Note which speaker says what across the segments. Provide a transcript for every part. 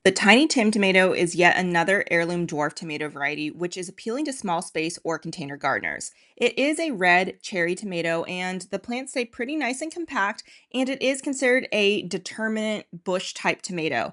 Speaker 1: The tiny Tim tomato is yet another heirloom dwarf tomato variety, which is appealing to small space or container gardeners. It is a red cherry tomato, and the plants stay pretty nice and compact, and it is considered a determinate bush type tomato.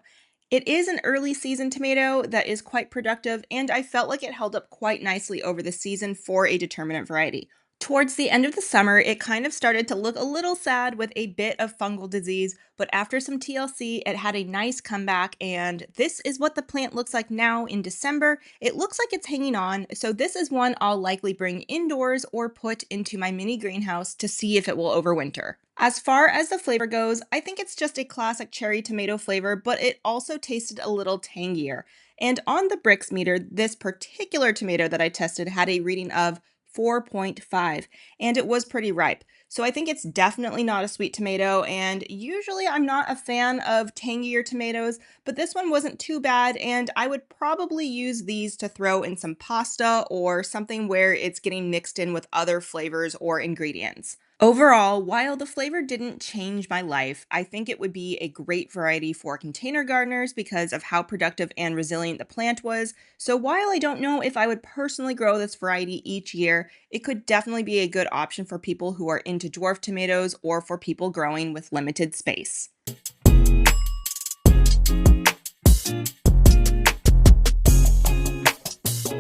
Speaker 1: It is an early season tomato that is quite productive, and I felt like it held up quite nicely over the season for a determinate variety. Towards the end of the summer, it kind of started to look a little sad with a bit of fungal disease, but after some TLC, it had a nice comeback, and this is what the plant looks like now in December. It looks like it's hanging on, so this is one I'll likely bring indoors or put into my mini greenhouse to see if it will overwinter. As far as the flavor goes, I think it's just a classic cherry tomato flavor, but it also tasted a little tangier. And on the Brix meter, this particular tomato that I tested had a reading of 4.5, and it was pretty ripe. So I think it's definitely not a sweet tomato, and usually I'm not a fan of tangier tomatoes, but this one wasn't too bad, and I would probably use these to throw in some pasta or something where it's getting mixed in with other flavors or ingredients. Overall, while the flavor didn't change my life, I think it would be a great variety for container gardeners because of how productive and resilient the plant was. So while I don't know if I would personally grow this variety each year, it could definitely be a good option for people who are into dwarf tomatoes or for people growing with limited space.